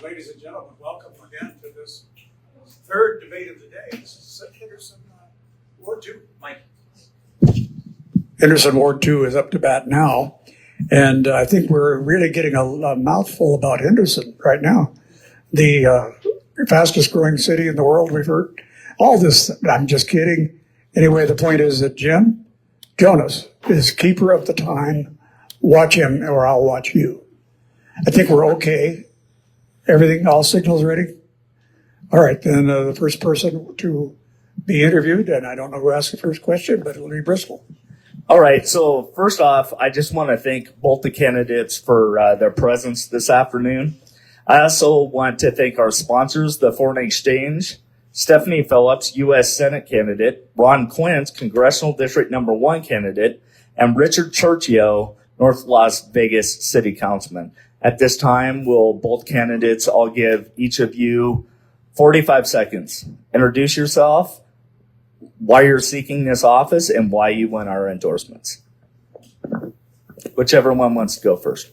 Ladies and gentlemen, welcome again to this third debate of the day. This is Henderson Ward 2. Mike. Henderson Ward 2 is up to bat now, and I think we're really getting a mouthful about Henderson right now. The fastest growing city in the world, we've heard. All this, I'm just kidding. Anyway, the point is that Jonas is keeper of the time. Watch him or I'll watch you. I think we're okay. Everything, all signals ready? All right, then the first person to be interviewed, and I don't know who asked the first question, but it'll be Bristol. All right, so first off, I just want to thank both the candidates for their presence this afternoon. I also want to thank our sponsors, the Foreign Exchange, Stephanie Phillips, U.S. Senate candidate, Ron Quince, Congressional District number 1 candidate, and Richard Cherchio, North Las Vegas City Councilman. At this time, will both candidates, I'll give each of you 45 seconds. Introduce yourself, why you're seeking this office, and why you want our endorsements. Whichever one wants to go first.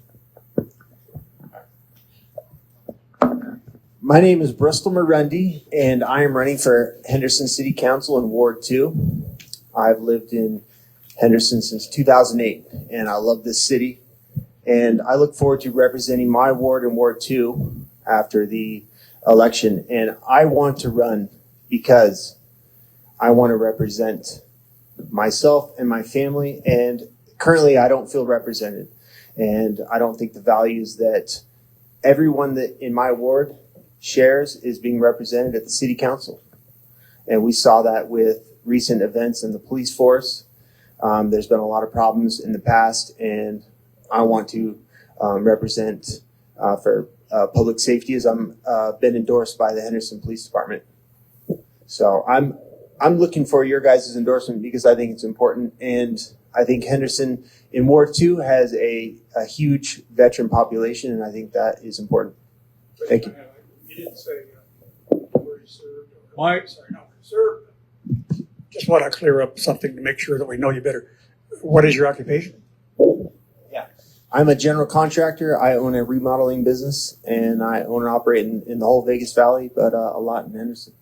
My name is Bristol Marunde, and I am running for Henderson City Council in Ward 2. I've lived in Henderson since 2008, and I love this city. And I look forward to representing my ward in Ward 2 after the election. And I want to run because I want to represent myself and my family. And currently, I don't feel represented. And I don't think the values that everyone that in my ward shares is being represented at the city council. And we saw that with recent events in the police force. There's been a lot of problems in the past, and I want to represent for public safety as I'm been endorsed by the Henderson Police Department. So I'm looking for your guys' endorsement because I think it's important, and I think Henderson in Ward 2 has a huge veteran population, and I think that is important. Thank you. You didn't say where you served. Why? Sorry, no, served. Just want to clear up something to make sure that we know you better. What is your occupation? I'm a general contractor. I own a remodeling business, and I own and operate in the whole Vegas Valley, but a lot in Henderson.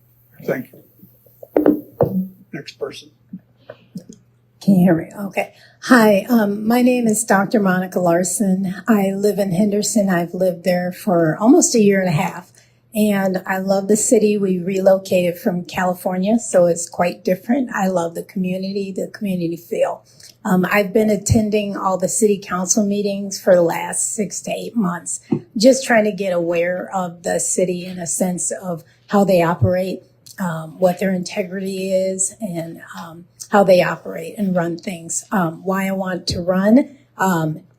Thank you. Next person. Can you hear me? Okay. Hi, my name is Dr. Monica Larson. I live in Henderson. I've lived there for almost a year and a half, and I love the city. We relocated from California, so it's quite different. I love the community feel. I've been attending all the city council meetings for the last 6 to 8 months, just trying to get aware of the city in a sense of how they operate, what their integrity is, and how they operate and run things. Why I want to run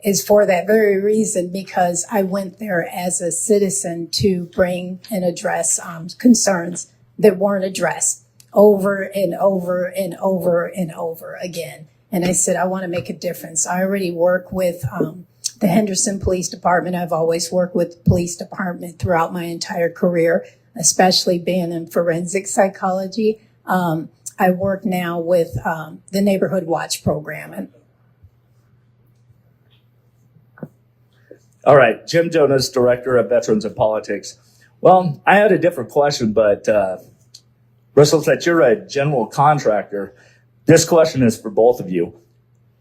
is for that very reason, because I went there as a citizen to bring and address concerns that weren't addressed over and over and over and over again. And I said, I want to make a difference. I already work with the Henderson Police Department. I've always worked with the police department throughout my entire career, especially being in forensic psychology. I work now with the Neighborhood Watch program. All right, Jim Jonas, Director of Veterans and Politics. Well, I had a different question, but Bristol said you're a general contractor. This question is for both of you.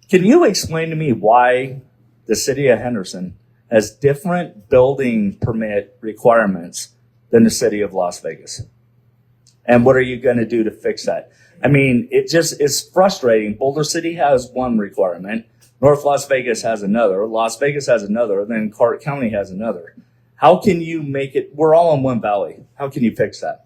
Can you explain to me why the city of Henderson has different building permit requirements than the city of Las Vegas? And what are you going to do to fix that? I mean, it just is frustrating. Boulder City has one requirement. North Las Vegas has another. Las Vegas has another. And then Clark County has another. How can you make it? We're all in one valley. How can you fix that?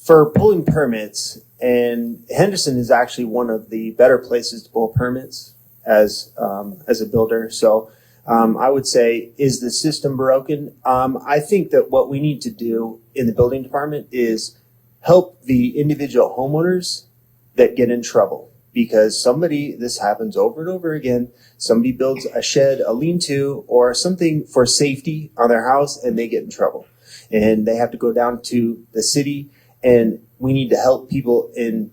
For pulling permits, and Henderson is actually one of the better places to pull permits as a builder. So I would say, is the system broken? I think that what we need to do in the building department is help the individual homeowners that get in trouble, because this happens over and over again. Somebody builds a shed, a lean-to, or something for safety on their house, and they get in trouble. And they have to go down to the city, and we need to help people in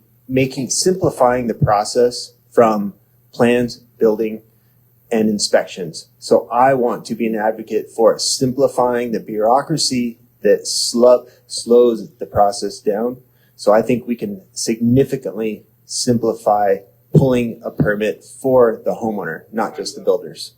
simplifying the process from plans, building, and inspections. So I want to be an advocate for simplifying the bureaucracy that slows the process down. So I think we can significantly simplify pulling a permit for the homeowner, not just the builders.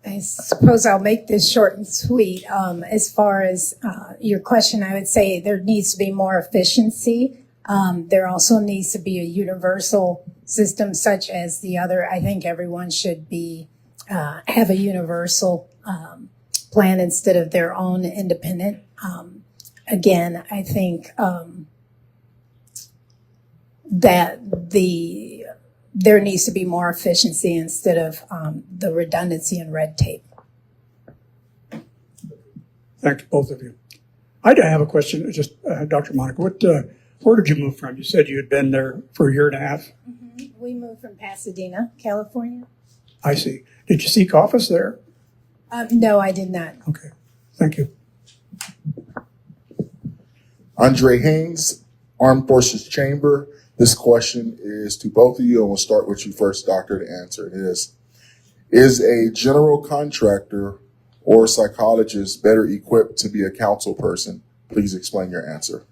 I suppose I'll make this short and sweet. As far as your question, I would say there needs to be more efficiency. There also needs to be a universal system such as the other. I think everyone should be have a universal plan instead of their own independent. Again, I think that there needs to be more efficiency instead of the redundancy and red tape. Thank you, both of you. I have a question, just Dr. Monica, where did you move from? You said you had been there for a year and a half. Mm-hmm. We moved from Pasadena, California. I see. Did you seek office there? No, I did not. Okay, thank you. Andre Haynes, Armed Forces Chamber. This question is to both of you, and we'll start with you first, Doctor, to answer. It is a general contractor or psychologist better equipped to be a council person? Please explain your answer.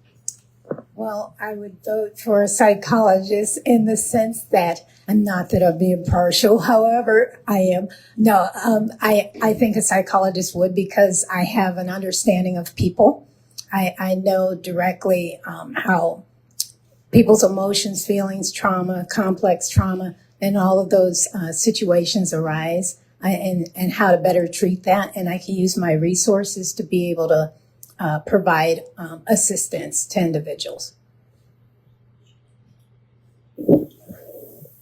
Well, I would vote for a psychologist in the sense that, and not that I'm being partial, however, I am. No, I think a psychologist would, because I have an understanding of people. I know directly how people's emotions, feelings, trauma, complex trauma, and all of those situations arise, and how to better treat that. And I can use my resources to be able to provide assistance to individuals.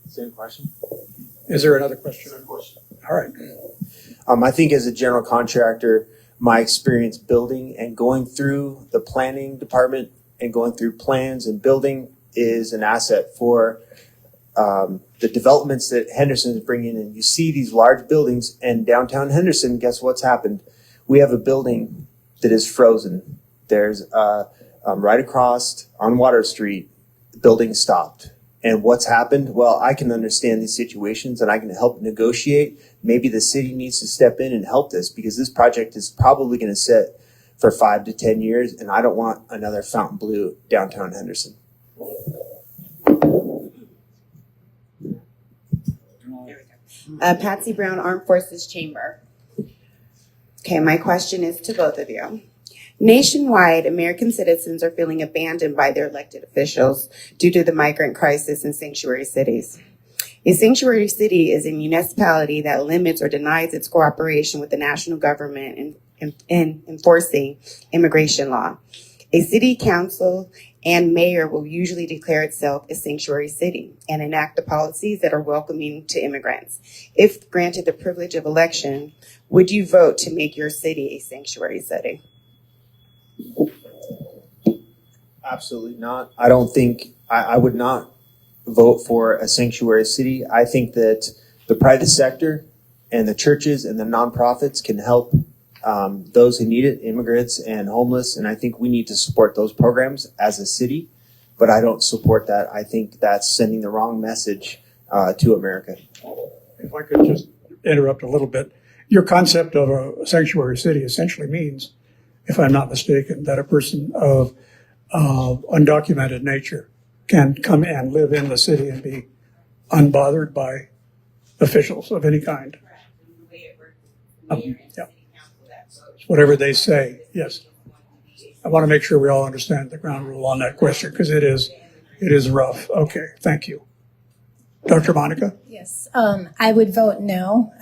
Same question. Is there another question? All right. I think as a general contractor, my experience building and going through the planning department and going through plans and building is an asset for the developments that Henderson is bringing in. You see these large buildings, and downtown Henderson, guess what's happened? We have a building that is frozen. There's right across on Water Street, the building stopped. And what's happened? Well, I can understand these situations and I can help negotiate. Maybe the city needs to step in and help this, because this project is probably going to sit for 5 to 10 years, and I don't want another Fontainebleau downtown Henderson. Patsy Brown, Armed Forces Chamber. Okay, my question is to both of you. Nationwide, American citizens are feeling abandoned by their elected officials due to the migrant crisis in sanctuary cities. A sanctuary city is a municipality that limits or denies its cooperation with the national government in enforcing immigration law. A city council and mayor will usually declare itself a sanctuary city and enact the policies that are welcoming to immigrants. If granted the privilege of election, would you vote to make your city a sanctuary city? Absolutely not. I don't think, I would not vote for a sanctuary city. I think that the private sector and the churches and the nonprofits can help those who need it, immigrants and homeless. And I think we need to support those programs as a city, but I don't support that. I think that's sending the wrong message to America. If I could just interrupt a little bit. Your concept of a sanctuary city essentially means, if I'm not mistaken, that a person of undocumented nature can come and live in the city and be unbothered by officials of any kind. Yeah. Whatever they say, yes. I want to make sure we all understand the ground rule on that question, because it is rough. Okay, thank you. Dr. Monica? Yes, I would vote no.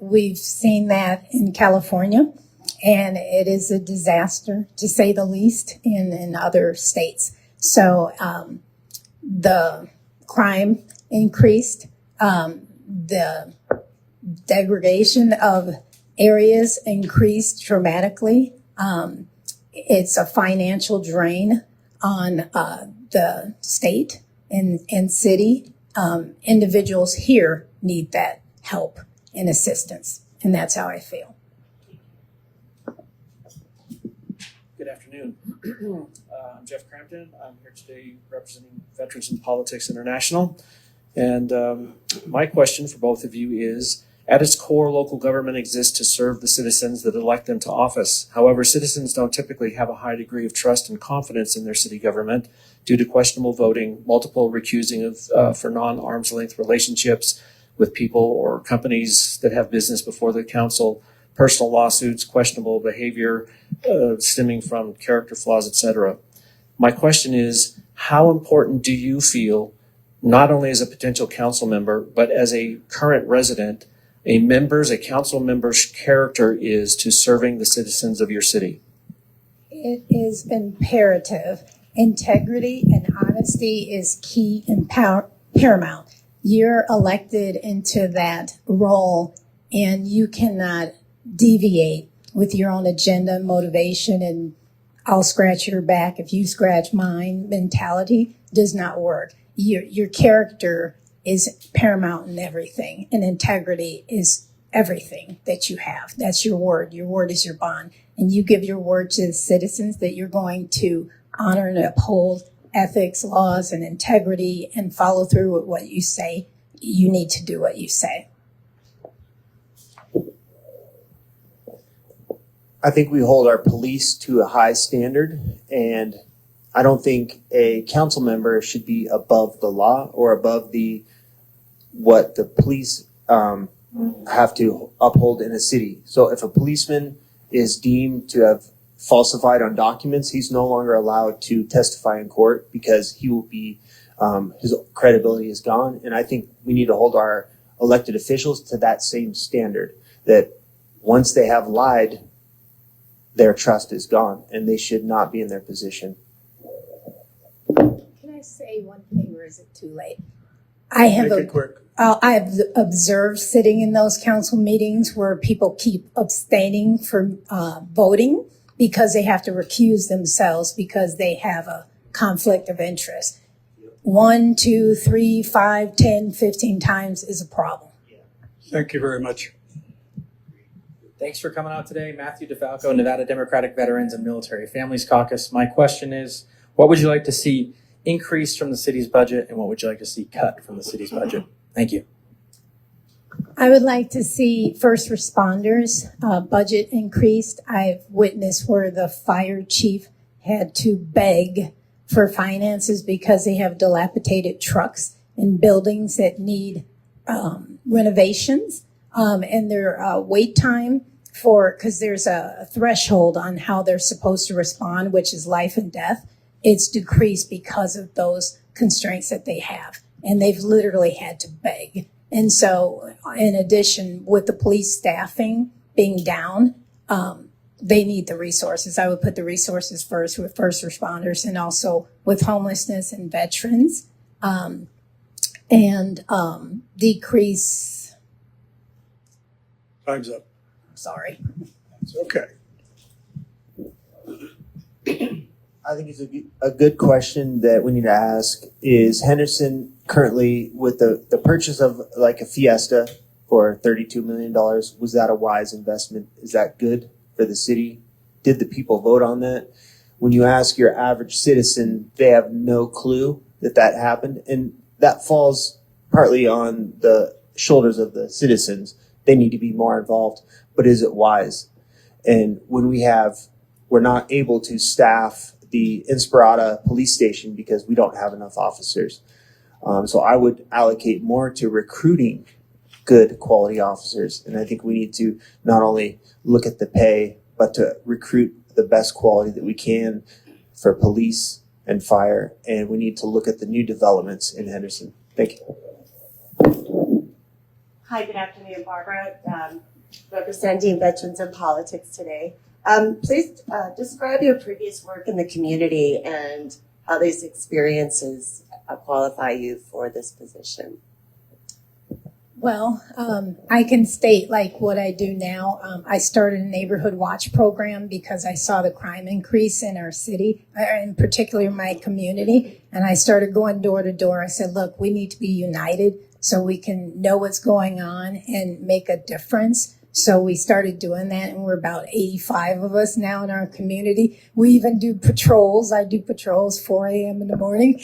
We've seen that in California, and it is a disaster, to say the least, in other states. So the crime increased, the degradation of areas increased dramatically. It's a financial drain on the state and city. Individuals here need that help and assistance, and that's how I feel. Good afternoon. I'm Jeff Crampton. I'm here today representing Veterans in Politics International. And my question for both of you is, at its core, local government exists to serve the citizens that elect them to office. However, citizens don't typically have a high degree of trust and confidence in their city government due to questionable voting, multiple recusing of for non-arm's length relationships with people or companies that have business before the council, personal lawsuits, questionable behavior stemming from character flaws, etc. My question is, how important do you feel, not only as a potential council member, but as a current resident, a council member's character is to serving the citizens of your city? It is imperative. Integrity and honesty is key and paramount. You're elected into that role, and you cannot deviate with your own agenda, motivation, and I'll scratch your back if you scratch mine mentality does not work. Your character is paramount in everything, and integrity is everything that you have. That's your word. Your word is your bond. And you give your word to the citizens that you're going to honor and uphold ethics, laws, and integrity, and follow through with what you say. You need to do what you say. I think we hold our police to a high standard, and I don't think a council member should be above the law or above what the police have to uphold in a city. So if a policeman is deemed to have falsified on documents, he's no longer allowed to testify in court because he will be his credibility is gone. And I think we need to hold our elected officials to that same standard, that once they have lied, their trust is gone and they should not be in their position. Can I say one thing, or is it too late? I have Make it quick. I've observed sitting in those council meetings where people keep abstaining from voting because they have to recuse themselves because they have a conflict of interest. 1, 2, 3, 5, 10, 15 times is a problem. Thank you very much. Thanks for coming out today. Matthew DeFalco, Nevada Democratic Veterans and Military Families Caucus. My question is, what would you like to see increased from the city's budget, and what would you like to see cut from the city's budget? Thank you. I would like to see first responders budget increased. I've witnessed where the fire chief had to beg for finances because they have dilapidated trucks in buildings that need renovations, and their wait time because there's a threshold on how they're supposed to respond, which is life and death. It's decreased because of those constraints that they have, and they've literally had to beg. And so, in addition, with the police staffing being down, they need the resources. I would put the resources first with first responders and also with homelessness and veterans, and decrease. Time's up. Sorry. It's okay. I think it's a good question that we need to ask. Is Henderson currently, with the purchase of like a Fiesta for $32 million, was that a wise investment? Is that good for the city? Did the people vote on that? When you ask your average citizen, they have no clue that happened. And that falls partly on the shoulders of the citizens. They need to be more involved. But is it wise? And when we're not able to staff the Inspirata police station because we don't have enough officers. So I would allocate more to recruiting good quality officers. And I think we need to not only look at the pay, but to recruit the best quality that we can for police and fire. And we need to look at the new developments in Henderson. Thank you. Hi, good afternoon, Barbara, representing Veterans in Politics today. Please describe your previous work in the community and how these experiences qualify you for this position. Well, I can state like what I do now. I started a neighborhood watch program because I saw the crime increase in our city, in particular my community. And I started going door to door. I said, look, we need to be united so we can know what's going on and make a difference. So we started doing that, and we're about 85 of us now in our community. We even do patrols. I do patrols 4 a.m. in the morning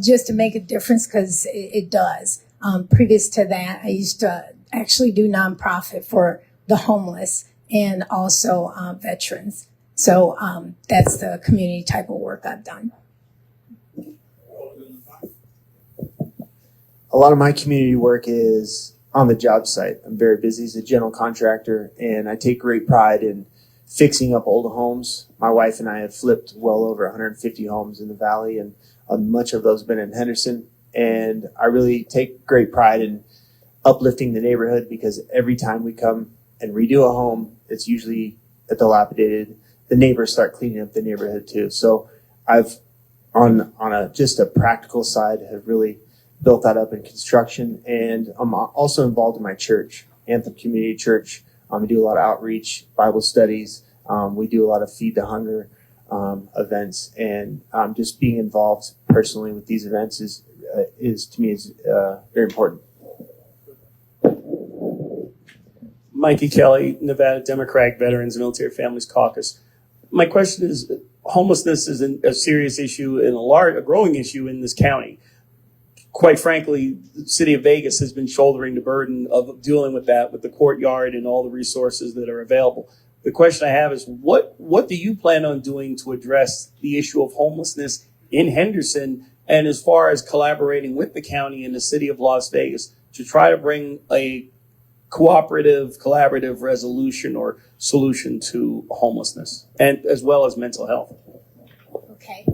just to make a difference because it does. Previous to that, I used to actually do nonprofit for the homeless and also veterans. So that's the community type of work I've done. A lot of my community work is on the job site. I'm very busy as a general contractor, and I take great pride in fixing up old homes. My wife and I have flipped well over 150 homes in the valley, and much of those have been in Henderson. And I really take great pride in uplifting the neighborhood, because every time we come and redo a home, it's usually dilapidated. The neighbors start cleaning up the neighborhood too. So I've, on just a practical side, have really built that up in construction. And I'm also involved in my church, Anthem Community Church. We do a lot of outreach, Bible studies. We do a lot of Feed the Hunger events, and just being involved personally with these events is to me very important. Mikey Kelly, Nevada Democratic Veterans and Military Families Caucus. My question is, homelessness is a serious issue and a growing issue in this county. Quite frankly, the city of Vegas has been shouldering the burden of dealing with that, with the courtyard and all the resources that are available. The question I have is, what do you plan on doing to address the issue of homelessness in Henderson, and as far as collaborating with the county and the city of Las Vegas to try to bring a collaborative resolution or solution to homelessness, and as well as mental health? Okay.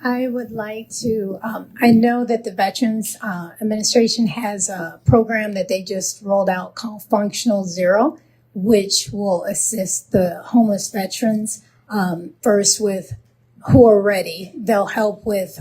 I would like to, I know that the Veterans Administration has a program that they just rolled out called Functional Zero, which will assist the homeless veterans first with who are ready. They'll help with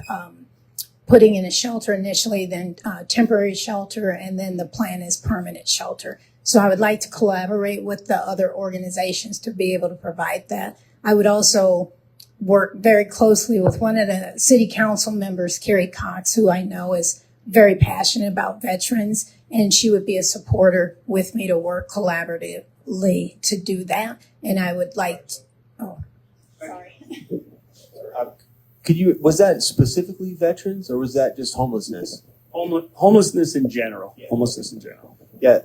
putting in a shelter initially, then temporary shelter, and then the plan is permanent shelter. So I would like to collaborate with the other organizations to be able to provide that. I would also work very closely with one of the city council members, Carrie Cox, who I know is very passionate about veterans, and she would be a supporter with me to work collaboratively to do that. And I would like Was that specifically veterans, or was that just homelessness? Homelessness in general. Yeah. Homelessness in general. Yeah,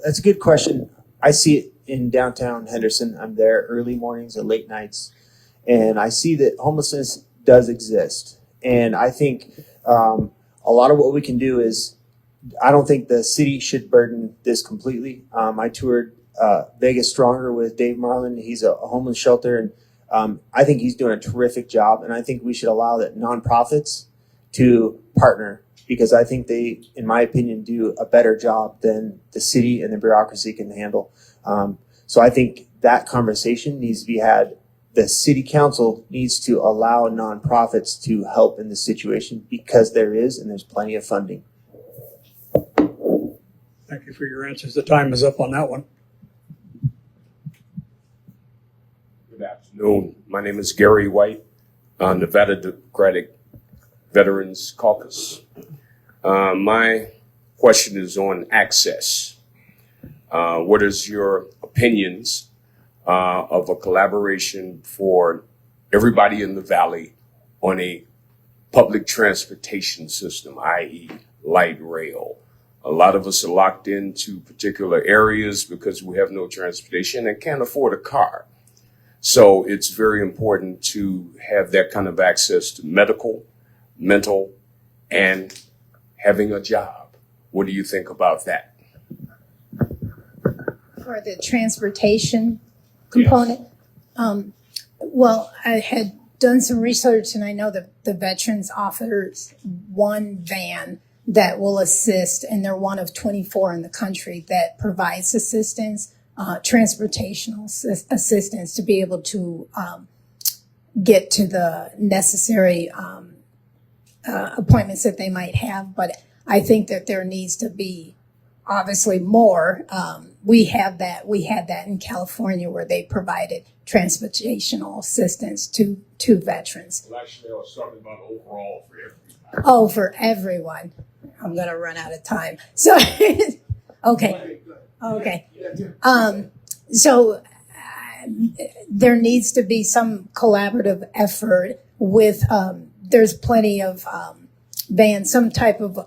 that's a good question. I see it in downtown Henderson. I'm there early mornings or late nights, and I see that homelessness does exist. And I think a lot of what we can do is, I don't think the city should burden this completely. I toured Vegas Stronger with Dave Marlin. He's a homeless shelter, and I think he's doing a terrific job. And I think we should allow that nonprofits to partner, because I think they, in my opinion, do a better job than the city and the bureaucracy can handle. So I think that conversation needs to be had. The city council needs to allow nonprofits to help in this situation, because there's plenty of funding. Thank you for your answers. The time is up on that one. Good afternoon. My name is Gary White, Nevada Democratic Veterans Caucus. My question is on access. What is your opinions of a collaboration for everybody in the valley on a public transportation system, i.e. light rail? A lot of us are locked into particular areas because we have no transportation and can't afford a car. So it's very important to have that kind of access to medical, mental, and having a job. What do you think about that? for the transportation component. Yes. Well, I had done some research, and I know that the veterans offers one van that will assist, and they're one of 24 in the country that provides assistance, transportational assistance to be able to get to the necessary appointments that they might have. But I think that there needs to be obviously more. We had that in California where they provided transportational assistance to veterans. Well, actually, I was talking about overall for everybody. Oh, for everyone. I'm going to run out of time. So, okay. So there needs to be some collaborative effort with, there's plenty of vans, some type of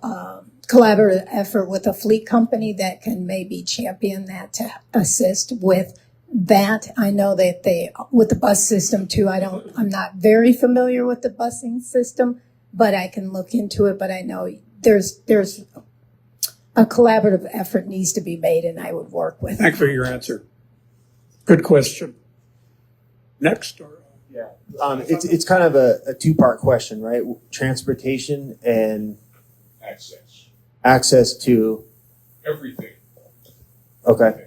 collaborative effort with a fleet company that can maybe champion that to assist with that. I know that with the bus system too, I'm not very familiar with the busing system, but I can look into it. But I know there's a collaborative effort needs to be made, and I would work with. Thank you for your answer. Good question. Next. It's kind of a two-part question, right? Transportation and access to Everything. Okay.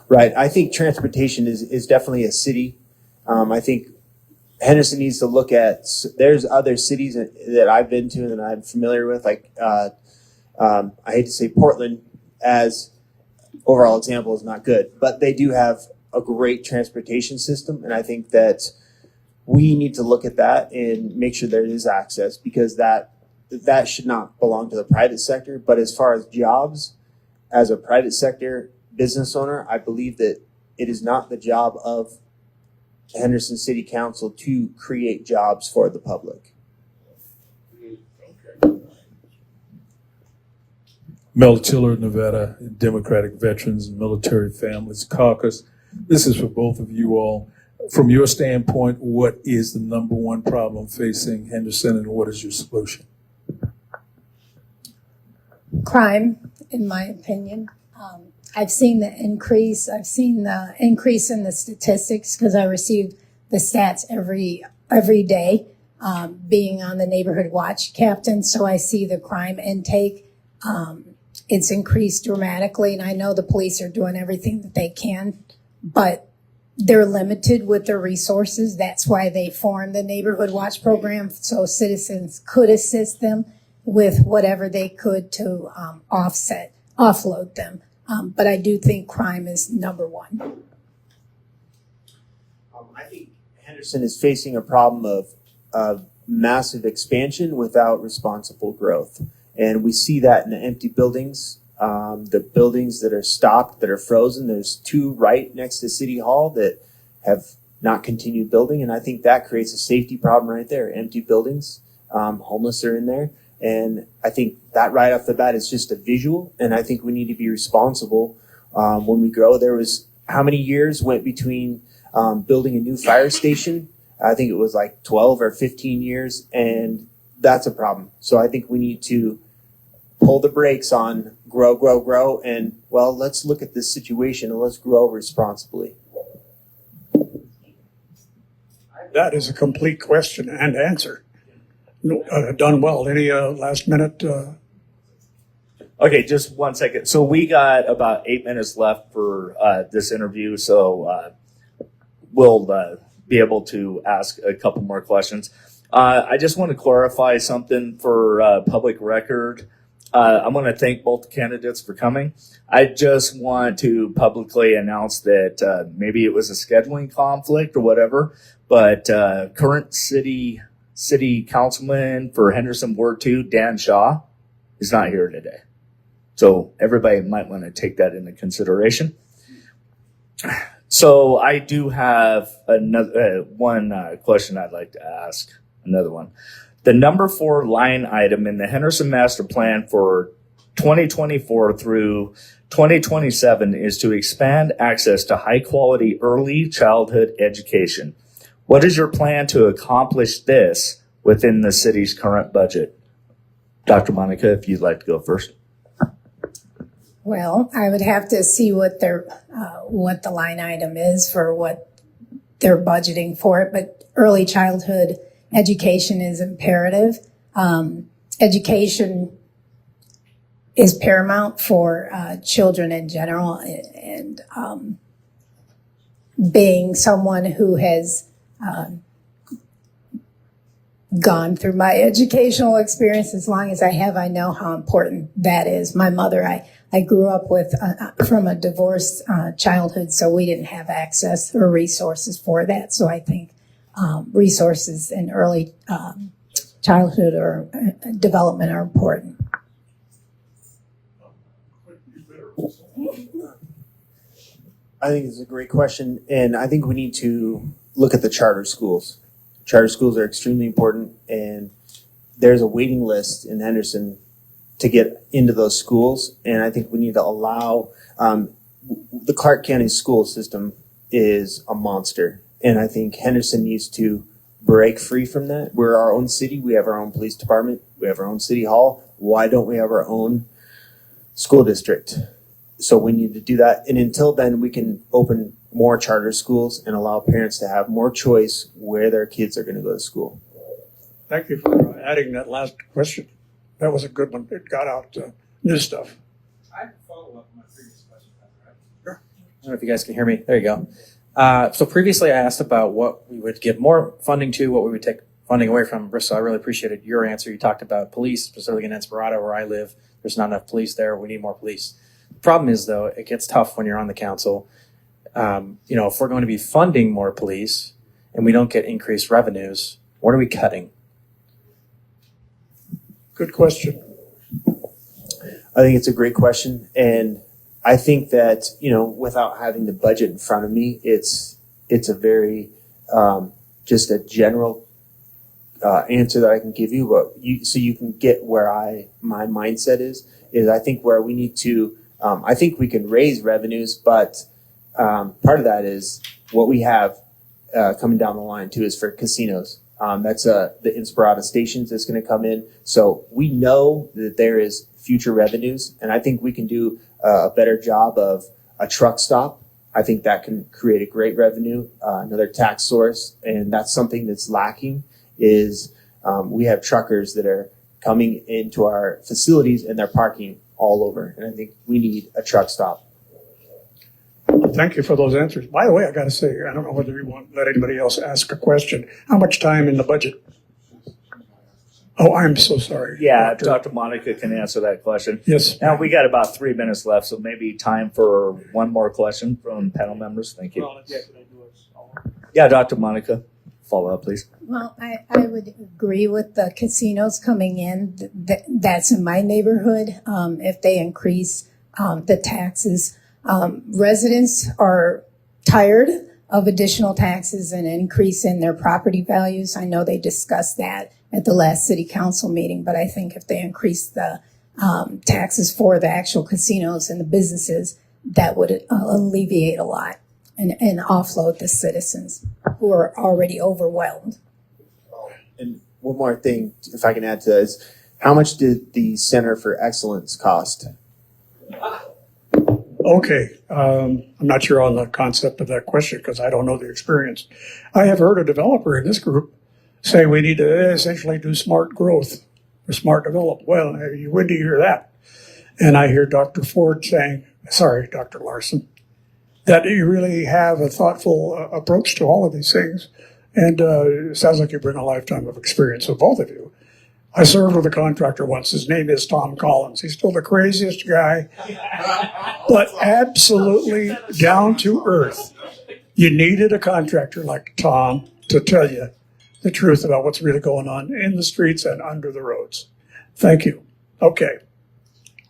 Right. I think transportation is definitely a city. I think Henderson needs to look at, there's other cities that I've been to and that I'm familiar with, like, I hate to say Portland as overall example is not good, but they do have a great transportation system. And I think that we need to look at that and make sure there is access, because that should not belong to the private sector. But as far as jobs, as a private sector business owner, I believe that it is not the job of Henderson City Council to create jobs for the public. Mel Tillar, Nevada Democratic Veterans and Military Families Caucus. This is for both of you all. From your standpoint, what is the number one problem facing Henderson, and what is your solution? Crime, in my opinion. I've seen the increase. I've seen the increase in the statistics because I receive the stats every day, being on the neighborhood watch captain. So I see the crime intake. It's increased dramatically, and I know the police are doing everything that they can, but they're limited with their resources. That's why they formed the neighborhood watch program, so citizens could assist them with whatever they could to offload them. But I do think crime is number one. I think Henderson is facing a problem of massive expansion without responsible growth. And we see that in the empty buildings, the buildings that are stopped, that are frozen. There's two right next to City Hall that have not continued building. And I think that creates a safety problem right there. Empty buildings, homeless are in there. And I think that right off the bat is just a visual. And I think we need to be responsible when we grow. There was how many years went between building a new fire station? I think it was like 12 or 15 years. And that's a problem. So I think we need to pull the brakes on grow. And, well, let's look at this situation and let's grow responsibly. That is a complete question and answer. Done well. Any last minute? Okay, just 1 second. So we got about 8 minutes left for this interview, so we'll be able to ask a couple more questions. I just want to clarify something for public record. I want to thank both candidates for coming. I just want to publicly announce that maybe it was a scheduling conflict or whatever, but current city councilman for Henderson Ward 2, Dan Shaw, is not here today. So everybody might want to take that into consideration. So I do have another one question I'd like to ask. Another one. The number 4 line item in the Henderson Master Plan for 2024 through 2027 is to expand access to high quality early childhood education. What is your plan to accomplish this within the city's current budget? Dr. Monica, if you'd like to go first. Well, I would have to see what the line item is for what they're budgeting for it, but early childhood education is imperative. Education is paramount for children in general, and being someone who has gone through my educational experience as long as I have, I know how important that is. My mother, I grew up with from a divorced childhood, so we didn't have access or resources for that. So I think resources in early childhood or development are important. I think it's a great question, and I think we need to look at the charter schools. Charter schools are extremely important, and there's a waiting list in Henderson to get into those schools. And I think we need to allow, the Clark County school system is a monster. And I think Henderson needs to break free from that. We're our own city. We have our own police department. We have our own city hall. Why don't we have our own school district? So we need to do that. And until then, we can open more charter schools and allow parents to have more choice where their kids are going to go to school. Thank you for adding that last question. That was a good one. It got out new stuff. I have a follow-up on my previous question. Right? Sure. I don't know if you guys can hear me. There you go. So previously I asked about what we would give more funding to, what we would take funding away from. Bristol, I really appreciated your answer. You talked about police, specifically in Inspirado, where I live. There's not enough police there. We need more police. The problem is, though, it gets tough when you're on the council. If we're going to be funding more police and we don't get increased revenues, what are we cutting? Good question. I think it's a great question. And I think that, without having the budget in front of me, it's a very, just a general answer that I can give you. But so you can get where my mindset is I think where we need to, I think we can raise revenues, but part of that is what we have coming down the line too is for casinos. That's the Inspirado stations that's going to come in. So we know that there is future revenues, and I think we can do a better job of a truck stop. I think that can create a great revenue, another tax source, and that's something that's lacking is we have truckers that are coming into our facilities and they're parking all over, and I think we need a truck stop. Thank you for those answers. By the way, I got to say, I don't know whether you want to let anybody else ask a question. How much time in the budget? Oh, I'm so sorry. Yeah, Dr. Monica can answer that question. Yes. Now, we got about 3 minutes left, so maybe time for one more question from panel members. Thank you. Yeah, Dr. Monica, follow up, please. Well, I would agree with the casinos coming in. That's in my neighborhood. If they increase the taxes, residents are tired of additional taxes and increase in their property values. I know they discussed that at the last city council meeting, but I think if they increase the taxes for the actual casinos and the businesses, that would alleviate a lot and offload the citizens who are already overwhelmed. And one more thing, if I can add to that, is how much did the Center for Excellence cost? Okay. I'm not sure on the concept of that question because I don't know the experience. I have heard a developer in this group say we need to essentially do smart growth or smart develop. Well, when do you hear that? And I hear Dr. Ford saying, sorry, Dr. Larson, that you really have a thoughtful approach to all of these things. And it sounds like you bring a lifetime of experience, so both of you. I served with a contractor once. His name is Tom Collins. He's still the craziest guy, but absolutely down to earth. You needed a contractor like Tom to tell you the truth about what's really going on in the streets and under the roads. Thank you. Okay.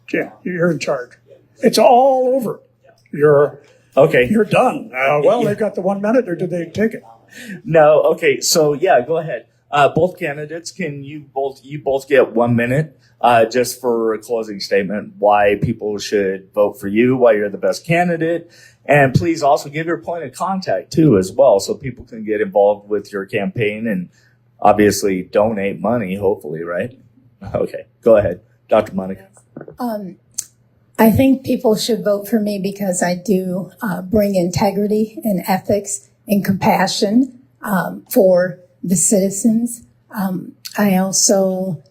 Jim, you're in charge. It's all over. You're done. They've got the 1 minute, or did they take it? No. Okay. So yeah, go ahead. Both candidates, can you both get 1 minute just for a closing statement? Why people should vote for you? Why you're the best candidate? And please also give your point of contact too, as well, so people can get involved with your campaign and obviously donate money. Hopefully, right? Okay. Go ahead, Dr. Monica. I think people should vote for me because I do bring integrity and ethics and compassion for the citizens. I also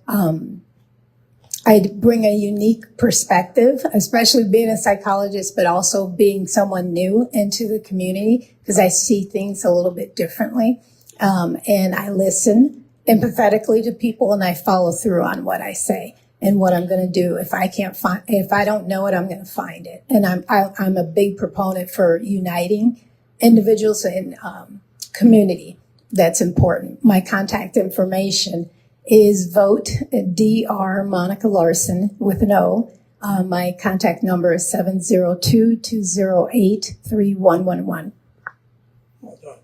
I bring a unique perspective, especially being a psychologist, but also being someone new into the community because I see things a little bit differently. And I listen empathetically to people and I follow through on what I say and what I'm going to do. If I don't know it, I'm going to find it. And I'm a big proponent for uniting individuals and community. That's important. My contact information is vote Dr. Monica Larson with an O. My contact number is 702-208-3111. Well done.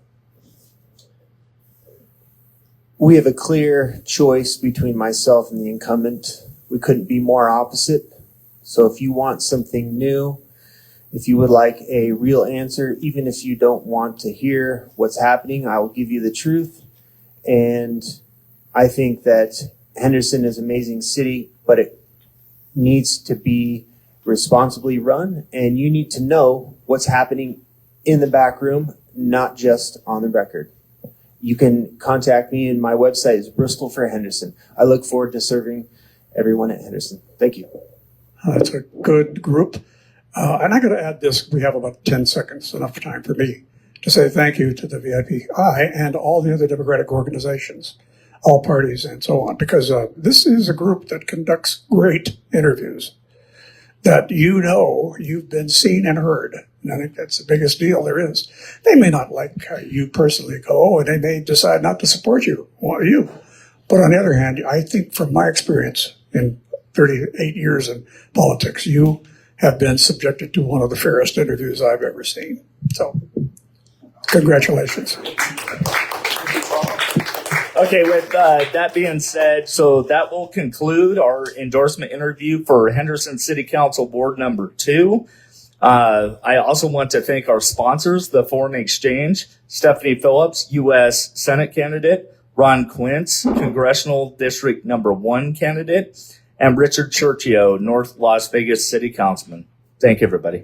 We have a clear choice between myself and the incumbent. We couldn't be more opposite. So if you want something new, if you would like a real answer, even if you don't want to hear what's happening, I will give you the truth. And I think that Henderson is an amazing city, but it needs to be responsibly run, and you need to know what's happening in the back room, not just on the record. You can contact me, and my website is Bristol for Henderson. I look forward to serving everyone at Henderson. Thank you. That's a good group. And I got to add this. We have about 10 seconds, enough time for me to say thank you to the VIPI and all the other Democratic organizations, all parties and so on, because this is a group that conducts great interviews that you've been seen and heard. And I think that's the biggest deal there is. They may not like how you personally go, and they may decide not to support you. But on the other hand, I think from my experience in 38 years in politics, you have been subjected to one of the fairest interviews I've ever seen. So, congratulations. Okay, with that being said, so that will conclude our endorsement interview for Henderson City Council Board number 2. I also want to thank our sponsors, the Foreign Exchange, Stephanie Phillips, U.S. Senate candidate, Ron Quince, Congressional District number 1 candidate, and Richard Cherchio, North Las Vegas City Councilman. Thank you, everybody.